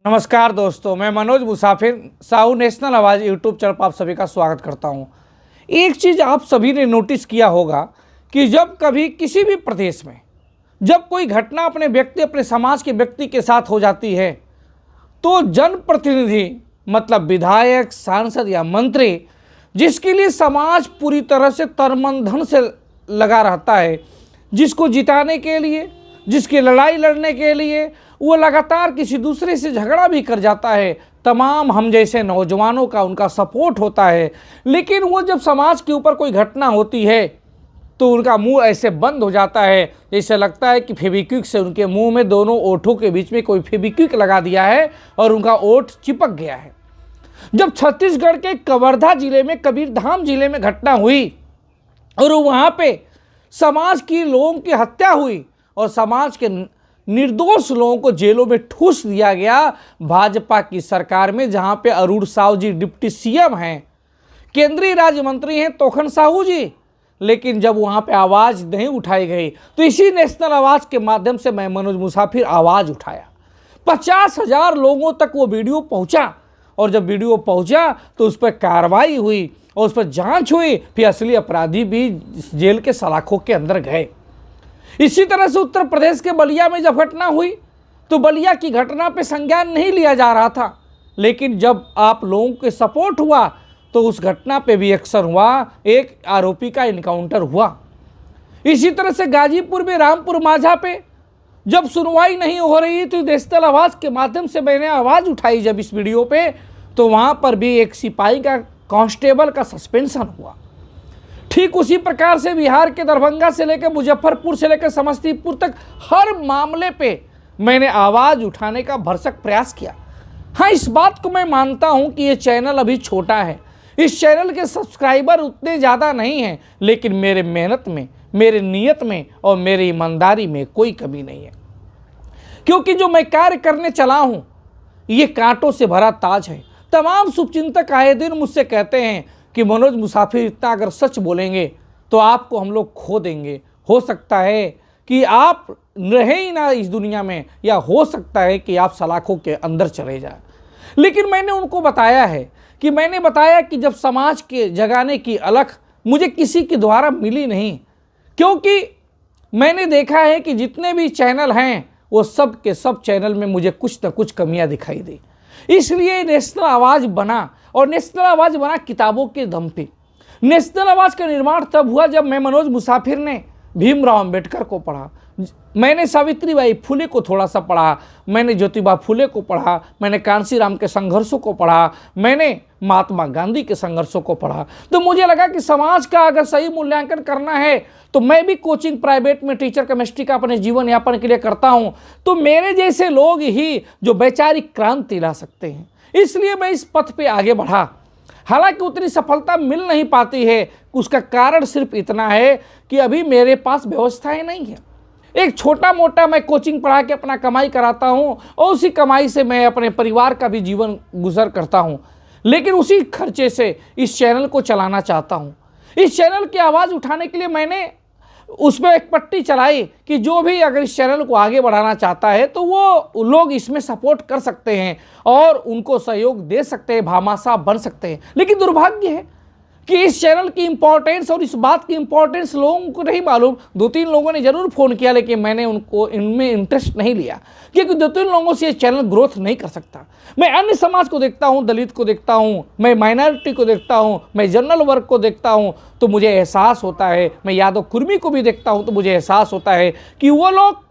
नमस्कार दोस्तों, मैं मनोज मुसाफिर साहू नेशनल आवाज़ यूट्यूब चैनल पर आप सभी का स्वागत करता हूं। एक चीज़ आप सभी ने नोटिस किया होगा कि जब कभी किसी भी प्रदेश में जब कोई घटना अपने समाज के व्यक्ति के साथ हो जाती है तो जनप्रतिनिधि मतलब विधायक, सांसद या मंत्री, जिसके लिए समाज पूरी तरह से तन धन से लगा रहता है, जिसको जिताने के लिए, जिसकी लड़ाई लड़ने के लिए वो लगातार किसी दूसरे से झगड़ा भी कर जाता है। तमाम हम जैसे नौजवानों का उनका सपोर्ट होता है, लेकिन वो जब समाज के ऊपर कोई घटना होती है तो उनका मुंह ऐसे बंद हो जाता है जैसे लगता है कि फेविक्विक से उनके मुंह में दोनों ओठों के बीच में कोई फेविक्विक लगा दिया है और उनका ओठ चिपक गया है। जब छत्तीसगढ़ के कवर्धा जिले में, कबीरधाम जिले में घटना हुई और वहाँ पे समाज की लोगों की हत्या हुई और समाज के निर्दोष लोगों को जेलों में ठूस दिया गया भाजपा की सरकार में, जहां पे अरुण साहू जी डिप्टी सीएम हैं, केंद्रीय राज्य मंत्री हैं तोखन साहू जी, लेकिन जब वहां पे आवाज़ नहीं उठाई गई तो इसी नेशनल आवाज़ के माध्यम से मैं मनोज मुसाफिर आवाज़ उठाया। 50,000 लोगों तक वो वीडियो पहुंचा और जब वीडियो पहुंचा तो उस पर कार्रवाई हुई और उस पर जांच हुई, फिर असली अपराधी भी जेल के सलाखों के अंदर गए। इसी तरह से उत्तर प्रदेश के बलिया में जब घटना हुई तो बलिया की घटना पे संज्ञान नहीं लिया जा रहा था, लेकिन जब आप लोगों के सपोर्ट हुआ तो उस घटना पे भी एक्शन हुआ, एक आरोपी का इनकाउंटर हुआ। इसी तरह से गाजीपुर में रामपुर माझा पे जब सुनवाई नहीं हो रही तो नेशनल आवाज़ के माध्यम से मैंने आवाज़ उठाई जब इस वीडियो पे, तो वहाँ पर भी एक सिपाही का, कांस्टेबल का सस्पेंशन हुआ। ठीक उसी प्रकार से बिहार के दरभंगा से लेकर मुजफ्फरपुर से लेकर समस्तीपुर तक हर मामले पे मैंने आवाज़ उठाने का भरसक प्रयास किया। हाँ, इस बात को मैं मानता हूँ कि ये चैनल अभी छोटा है, इस चैनल के सब्सक्राइबर उतने ज़्यादा नहीं हैं, लेकिन मेरे मेहनत में, मेरे नियत में और मेरी ईमानदारी में कोई कमी नहीं है, क्योंकि जो मैं कार्य करने चला हूँ ये कांटों से भरा ताज है। तमाम शुभचिंतक आए दिन मुझसे कहते हैं कि मनोज मुसाफिर इतना अगर सच बोलेंगे तो आपको हम लोग खो देंगे, हो सकता है कि आप रहे ही ना इस दुनिया में, या हो सकता है कि आप सलाखों के अंदर चले जाए। लेकिन मैंने उनको बताया है कि जब समाज के जगाने की अलख मुझे किसी के द्वारा मिली नहीं, क्योंकि मैंने देखा है कि जितने भी चैनल हैं वो सब के सब चैनल में मुझे कुछ न कुछ कमियां दिखाई दी। इसलिए नेशनल आवाज़ बना, और नेशनल आवाज़ बना किताबों के दम पे। नेशनल आवाज़ का निर्माण तब हुआ जब मैं मनोज मुसाफिर ने भीमराव अंबेडकर को पढ़ा, मैंने सावित्रीबाई फुले को थोड़ा सा पढ़ा, मैंने ज्योतिबा फुले को पढ़ा, मैंने कांशीराम के संघर्षों को पढ़ा, मैंने महात्मा गांधी के संघर्षों को पढ़ा। तो मुझे लगा कि समाज का अगर सही मूल्यांकन करना है तो मैं भी कोचिंग प्राइवेट में टीचर केमिस्ट्री का अपने जीवन यापन के लिए करता हूँ, तो मेरे जैसे लोग ही जो वैचारिक क्रांति ला सकते हैं, इसलिए मैं इस पथ पे आगे बढ़ा। हालांकि उतनी सफलता मिल नहीं पाती है, उसका कारण सिर्फ इतना है कि अभी मेरे पास व्यवस्थाएं नहीं है। एक छोटा मोटा मैं कोचिंग पढ़ा के अपना कमाई कराता हूँ और उसी कमाई से मैं अपने परिवार का भी जीवन गुजर करता हूँ, लेकिन उसी खर्चे से इस चैनल को चलाना चाहता हूँ। इस चैनल की आवाज़ उठाने के लिए मैंने उसमें एक पट्टी चलाई कि जो भी अगर इस चैनल को आगे बढ़ाना चाहता है तो वो लोग इसमें सपोर्ट कर सकते हैं और उनको सहयोग दे सकते हैं, भामाशाह बन सकते हैं। लेकिन दुर्भाग्य है कि इस चैनल की इंपॉर्टेंस और इस बात की इंपॉर्टेंस लोगों को नहीं मालूम। 2-3 लोगों ने ज़रूर फ़ोन किया, लेकिन मैंने उनको इनमें इंटरेस्ट नहीं लिया, क्योंकि 2-3 लोगों से ये चैनल ग्रोथ नहीं कर सकता। मैं अन्य समाज को देखता हूँ, दलित को देखता हूँ, मैं माइनॉरिटी को देखता हूँ, मैं जनरल वर्ग को देखता हूँ, तो मुझे एहसास होता है, मैं यादव कुर्मी को भी देखता हूँ तो मुझे एहसास होता है कि वो लोग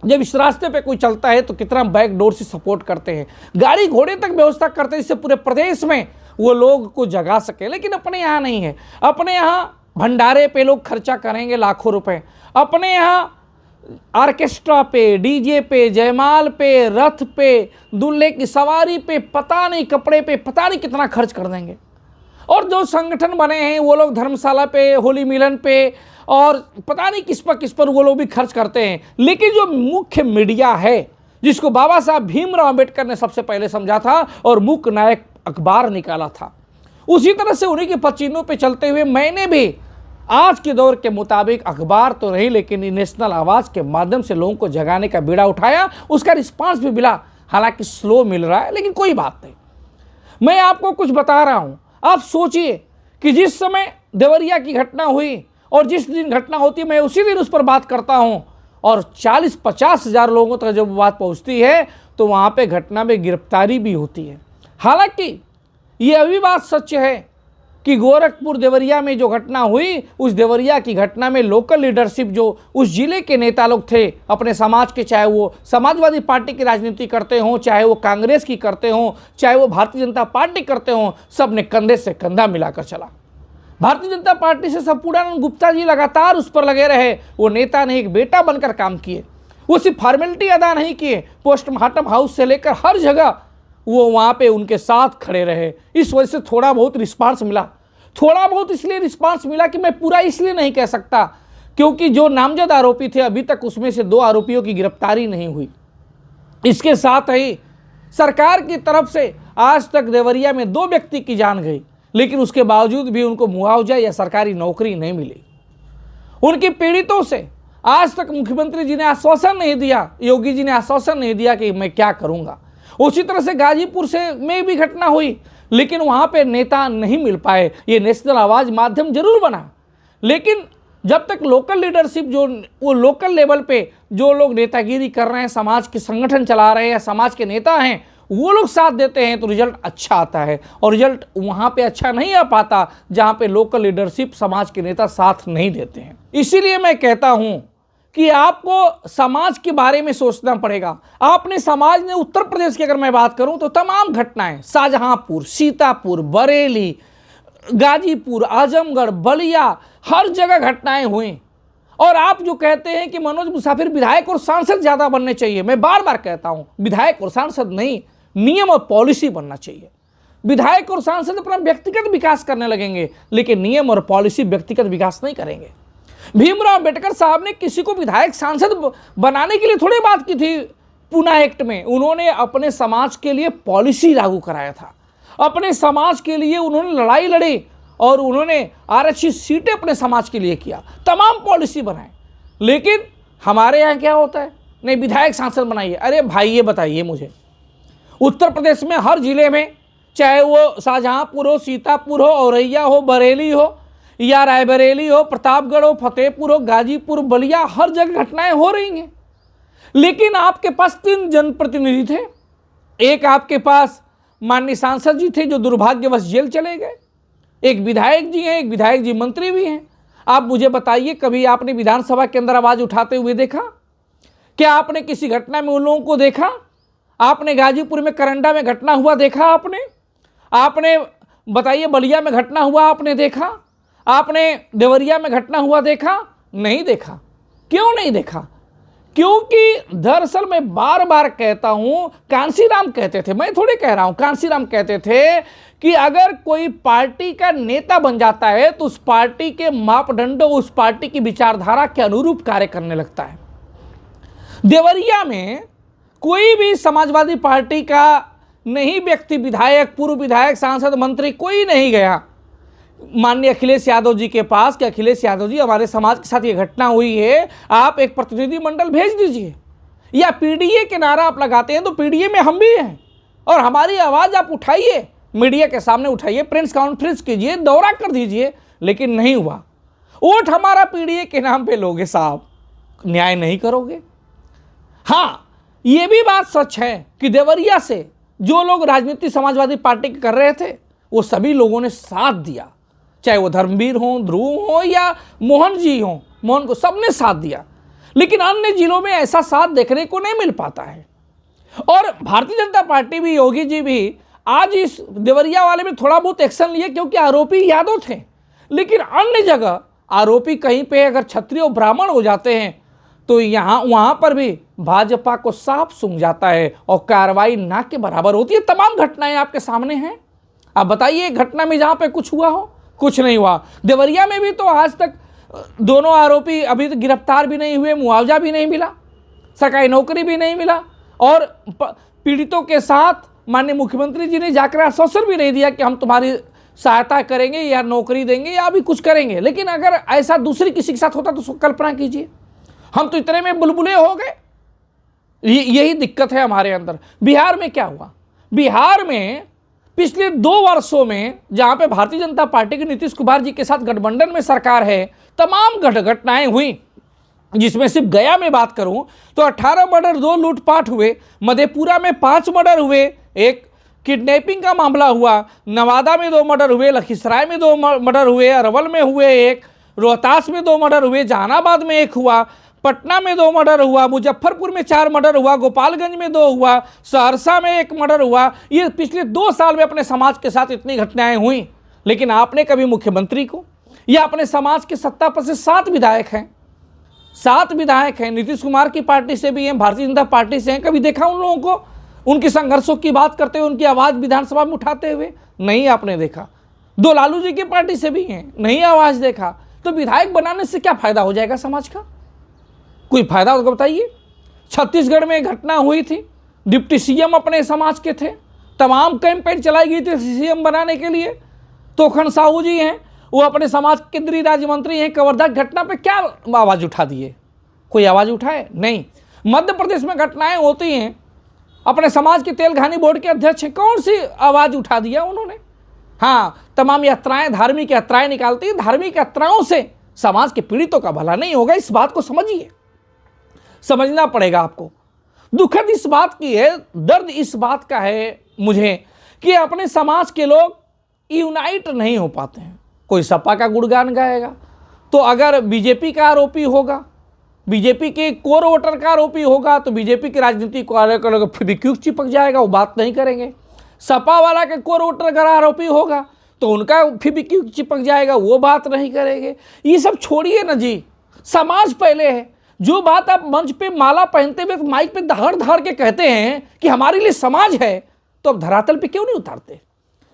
जब इस रास्ते पे कोई चलता है तो कितना बैक डोर से सपोर्ट करते हैं, गाड़ी घोड़े तक व्यवस्था करते हैं जिससे पूरे प्रदेश में वो लोग को जगा सके। लेकिन अपने यहाँ नहीं है। अपने यहाँ भंडारे पे लोग खर्चा करेंगे लाखों रुपए, अपने यहाँ ऑर्केस्ट्रा पे, डीजे पे, जयमाल पे, रथ पे, दूल्हे की सवारी पे, पता नहीं कपड़े पे, पता नहीं कितना खर्च कर देंगे। और जो संगठन बने हैं वो लोग धर्मशाला पे, होली मिलन पे और पता नहीं किस पर वो लोग भी खर्च करते हैं। लेकिन जो मुख्य मीडिया है, जिसको बाबा साहब भीमराव अंबेडकर ने सबसे पहले समझा था और मूक नायक अखबार निकाला था, उसी तरह से उन्हीं के पसीनों पे चलते हुए मैंने भी आज के दौर के मुताबिक अखबार तो नहीं, लेकिन नेशनल आवाज़ के माध्यम से लोगों को जगाने का बीड़ा उठाया। उसका रिस्पांस भी मिला। हालांकि स्लो मिल रहा है, लेकिन कोई बात नहीं। मैं आपको कुछ बता रहा हूं, आप सोचिए कि जिस समय देवरिया की घटना हुई और जिस दिन घटना होती है मैं उसी दिन उस पर बात करता हूं और 40-50 हज़ार लोगों तक जब बात पहुंचती है तो वहां पे घटना में गिरफ्तारी भी होती है। हालांकि ये अभी बात सच है कि गोरखपुर देवरिया में जो घटना हुई, उस देवरिया की घटना में लोकल लीडरशिप जो उस जिले के नेता लोग थे अपने समाज के, चाहे वो समाजवादी पार्टी की राजनीति करते हों, चाहे वो कांग्रेस की करते हों, चाहे वो भारतीय जनता पार्टी करते हों, सब ने कंधे से कंधा मिलाकर चला। भारतीय जनता पार्टी से संपूर्णानंद गुप्ता जी लगातार उस पर लगे रहे। वो नेता ने एक बेटा बनकर काम किए, वो सिर्फ फॉर्मेलिटी अदा नहीं किए, पोस्टमार्टम हाउस से लेकर हर जगह वो वहाँ पे उनके साथ खड़े रहे। इस वजह से थोड़ा बहुत रिस्पांस मिला। थोड़ा बहुत इसलिए रिस्पांस मिला कि मैं पूरा इसलिए नहीं कह सकता, क्योंकि जो नामजद आरोपी थे अभी तक उसमें से 2 आरोपियों की गिरफ्तारी नहीं हुई। इसके साथ ही सरकार की तरफ से आज तक देवरिया में 2 व्यक्ति की जान गई, लेकिन उसके बावजूद भी उनको मुआवजा या सरकारी नौकरी नहीं मिली। उनके पीड़ितों से आज तक मुख्यमंत्री जी ने आश्वासन नहीं दिया, योगी जी ने आश्वासन नहीं दिया कि मैं क्या करूंगा। उसी तरह से गाजीपुर से में भी घटना हुई, लेकिन वहां पे नेता नहीं मिल पाए। ये नेशनल आवाज माध्यम जरूर बना, लेकिन जब तक लोकल लीडरशिप जो वो लोकल लेवल पे जो लोग नेतागिरी कर रहे हैं, समाज के संगठन चला रहे हैं, समाज के नेता हैं, वो लोग साथ देते हैं तो रिजल्ट अच्छा आता है। और रिजल्ट वहाँ पे अच्छा नहीं आ पाता जहाँ पे लोकल लीडरशिप, समाज के नेता साथ नहीं देते हैं। इसीलिए मैं कहता हूँ कि आपको समाज के बारे में सोचना पड़ेगा। आपने समाज ने उत्तर प्रदेश की अगर मैं बात करूं तो तमाम घटनाएं, शाहजहांपुर, सीतापुर, बरेली, गाजीपुर, आजमगढ़, बलिया, हर जगह घटनाएं हुई। और आप जो कहते हैं कि मनोज मुसाफिर विधायक और सांसद ज्यादा बनने चाहिए, मैं बार बार कहता हूं विधायक और सांसद नहीं, नियम और पॉलिसी बनना चाहिए। विधायक और सांसद अपना व्यक्तिगत विकास करने लगेंगे, लेकिन नियम और पॉलिसी व्यक्तिगत विकास नहीं करेंगे। भीमराव अंबेडकर साहब ने किसी को विधायक सांसद बनाने के लिए थोड़ी बात की थी पूना एक्ट में। उन्होंने अपने समाज के लिए पॉलिसी लागू कराया था, अपने समाज के लिए उन्होंने लड़ाई लड़ी और उन्होंने आरक्षित सीटें अपने समाज के लिए किया, तमाम पॉलिसी बनाए। लेकिन हमारे यहाँ क्या होता है, नहीं विधायक सांसद बनाइए। अरे भाई ये बताइए मुझे, उत्तर प्रदेश में हर जिले में, चाहे वो शाहजहांपुर हो, सीतापुर हो, औरैया हो, बरेली हो या रायबरेली हो, प्रतापगढ़ हो, फतेहपुर हो, गाजीपुर, बलिया, हर जगह घटनाएं हो रही हैं। लेकिन आपके पास 3 जनप्रतिनिधि थे। एक आपके पास माननीय सांसद जी थे जो दुर्भाग्यवश जेल चले गए, एक विधायक जी हैं, एक विधायक जी मंत्री भी हैं। आप मुझे बताइए, कभी आपने विधानसभा के अंदर आवाज उठाते हुए देखा? क्या आपने किसी घटना में उन लोगों को देखा? आपने गाजीपुर में करंडा में घटना हुआ देखा? आपने बताइए बलिया में घटना हुआ आपने देखा? आपने देवरिया में घटना हुआ देखा? नहीं देखा। क्यों नहीं देखा? क्योंकि दरअसल मैं बार बार कहता हूं, कांसीराम कहते थे, मैं थोड़ी कह रहा हूं, कांसीराम कहते थे कि अगर कोई पार्टी का नेता बन जाता है तो उस पार्टी के मापदंडों, उस पार्टी की विचारधारा के अनुरूप कार्य करने लगता है। देवरिया में कोई भी समाजवादी पार्टी का नहीं व्यक्ति, विधायक, पूर्व विधायक, सांसद, मंत्री कोई नहीं गया माननीय अखिलेश यादव जी के पास कि अखिलेश यादव जी हमारे समाज के साथ ये घटना हुई है, आप एक प्रतिनिधि मंडल भेज दीजिए। या पीडीए के नारा आप लगाते हैं तो पीडीए में हम भी हैं और हमारी आवाज़ आप उठाइए, मीडिया के सामने उठाइए, प्रेस कॉन्फ्रेंस कीजिए, दौरा कर दीजिए। लेकिन नहीं हुआ। वोट हमारा पीडीए के नाम पे लोगे साहब, न्याय नहीं करोगे। हाँ, ये भी बात सच है कि देवरिया से जो लोग राजनीति समाजवादी पार्टी के कर रहे थे वो सभी लोगों ने साथ दिया, चाहे वो धर्मवीर हों, ध्रुव हो या मोहन जी हों, मोहन को सबने साथ दिया। लेकिन अन्य जिलों में ऐसा साथ देखने को नहीं मिल पाता है। और भारतीय जनता पार्टी भी, योगी जी भी आज इस देवरिया वाले में थोड़ा बहुत एक्शन लिए क्योंकि आरोपी यादव थे। लेकिन अन्य जगह आरोपी कहीं पे अगर क्षत्रिय और ब्राह्मण हो जाते हैं तो वहाँ पर भी भाजपा को साफ सूंघ जाता है और कार्रवाई ना के बराबर होती है। तमाम घटनाएं आपके सामने हैं। आप बताइए एक घटना में जहाँ पे कुछ हुआ हो? कुछ नहीं हुआ। देवरिया में भी तो आज तक दोनों आरोपी अभी तक गिरफ्तार भी नहीं हुए, मुआवजा भी नहीं मिला, सरकारी नौकरी भी नहीं मिला और पीड़ितों के साथ माननीय मुख्यमंत्री जी ने जाकर आश्वासन भी नहीं दिया कि हम तुम्हारी सहायता करेंगे या नौकरी देंगे या भी कुछ करेंगे। लेकिन अगर ऐसा दूसरी किसी के साथ होता तो कल्पना कीजिए, हम तो इतने में बुलबुले हो गए। यही दिक्कत है हमारे अंदर। बिहार में क्या हुआ? बिहार में पिछले 2 वर्षों में जहां पे भारतीय जनता पार्टी के नीतीश कुमार जी के साथ गठबंधन में सरकार है, तमाम घटनाएं हुई, जिसमें सिर्फ गया में बात करूं तो 18 मर्डर, 2 लूटपाट हुए, मधेपुरा में 5 मर्डर हुए, एक किडनैपिंग का मामला हुआ, नवादा में 2 मर्डर हुए, लखीसराय में 2 मर्डर हुए, अरवल में हुए एक, रोहतास में 2 मर्डर हुए, जहानाबाद में 1 हुआ, पटना में 2 मर्डर हुआ, मुजफ्फरपुर में 4 मर्डर हुआ, गोपालगंज में 2 हुआ, सहरसा में 1 मर्डर हुआ। ये पिछले 2 साल में अपने समाज के साथ इतनी घटनाएं हुई, लेकिन आपने कभी मुख्यमंत्री को या अपने समाज के सत्ता पर से 7 विधायक हैं, 7 विधायक हैं, नीतीश कुमार की पार्टी से भी हैं, भारतीय जनता पार्टी से हैं, कभी देखा उन लोगों को उनके संघर्षों की बात करते हुए, उनकी आवाज़ विधानसभा में उठाते हुए? नहीं आपने देखा। 2 लालू जी की पार्टी से भी हैं, नहीं आवाज़ देखा। तो विधायक बनाने से क्या फायदा हो जाएगा समाज का? कोई फायदा होगा बताइए? छत्तीसगढ़ में घटना हुई थी, डिप्टी सीएम अपने समाज के थे, तमाम कैंपेन चलाई गई थी सीएम बनाने के लिए। तोखन साहू जी हैं, वो अपने समाज के केंद्रीय राज्य मंत्री हैं, कवर्धा घटना पे क्या आवाज़ उठा दिए? कोई आवाज़ उठाए? नहीं। मध्य प्रदेश में घटनाएं होती हैं, अपने समाज के तेलघानी बोर्ड के अध्यक्ष हैं, कौन सी आवाज़ उठा दिया उन्होंने? हाँ, तमाम यात्राएं, धार्मिक यात्राएं निकालती हैं, धार्मिक यात्राओं से समाज के पीड़ितों का भला नहीं होगा। इस बात को समझिए, समझना पड़ेगा आपको। दुखद इस बात की है, दर्द इस बात का है मुझे कि अपने समाज के लोग यूनाइट नहीं हो पाते हैं। कोई सपा का गुणगान गाएगा, तो अगर बीजेपी का आरोपी होगा, बीजेपी के कोर वोटर का आरोपी होगा, तो बीजेपी की राजनीति को फिर क्यों चिपक जाएगा, वो बात नहीं करेंगे। सपा वाला के कोर वोटर का आरोपी होगा तो उनका फिर भी क्यों चिपक जाएगा, वो बात नहीं करेंगे। ये सब छोड़िए ना जी, समाज पहले है। जो बात आप मंच पे माला पहनते हुए माइक पे धाड़ धाड़ के कहते हैं कि हमारे लिए समाज है, तो अब धरातल पे क्यों नहीं उतारते?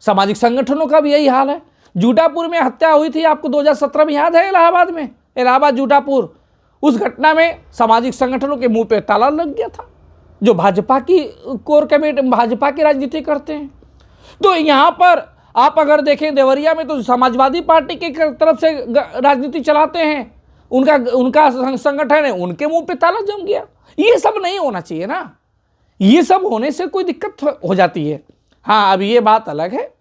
सामाजिक संगठनों का भी यही हाल है। जूटापुर में हत्या हुई थी, आपको 2017 में याद है? इलाहाबाद में, इलाहाबाद जूटापुर, उस घटना में सामाजिक संगठनों के मुंह पे ताला लग गया था, जो भाजपा की कोर कमेटी, भाजपा की राजनीति करते हैं। तो यहाँ पर आप अगर देखें, देवरिया में तो समाजवादी पार्टी की तरफ से राजनीति चलाते हैं, उनका संगठन है, उनके मुंह पे ताला जम गया। ये सब नहीं होना चाहिए ना, ये सब होने से कोई दिक्कत हो जाती है। हाँ, अब ये बात अलग है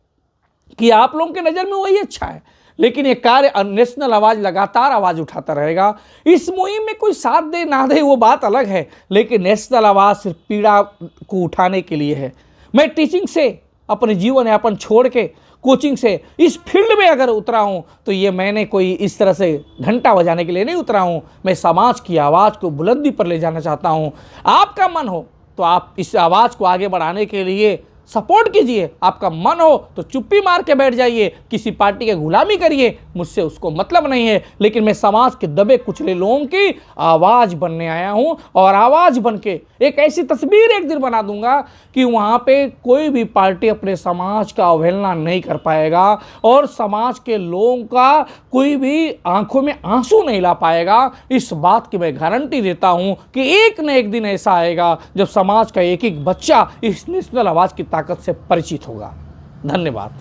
कि आप लोगों के नज़र में वही अच्छा है, लेकिन ये कार्य नेशनल आवाज़ लगातार आवाज़ उठाता रहेगा। इस मुहिम में कोई साथ दे ना दे वो बात अलग है, लेकिन नेशनल आवाज़ सिर्फ पीड़ा को उठाने के लिए है। मैं टीचिंग से अपने जीवन यापन छोड़ के कोचिंग से इस फील्ड में अगर उतरा हूँ, तो ये मैंने कोई इस तरह से घंटा बजाने के लिए नहीं उतरा हूँ। मैं समाज की आवाज़ को बुलंदी पर ले जाना चाहता हूँ। आपका मन हो तो आप इस आवाज़ को आगे बढ़ाने के लिए सपोर्ट कीजिए, आपका मन हो तो चुप्पी मार के बैठ जाइए, किसी पार्टी की गुलामी करिए, मुझसे उसको मतलब नहीं है। लेकिन मैं समाज के दबे कुचले लोगों की आवाज़ बनने आया हूं, और आवाज़ बन के एक ऐसी तस्वीर एक दिन बना दूंगा कि वहाँ पे कोई भी पार्टी अपने समाज का अवहेलना नहीं कर पाएगा, और समाज के लोगों का कोई भी आंखों में आंसू नहीं ला पाएगा। इस बात की मैं गारंटी देता हूँ कि एक न एक दिन ऐसा आएगा जब समाज का एक एक बच्चा इस नेशनल आवाज़ की ताकत से परिचित होगा। धन्यवाद।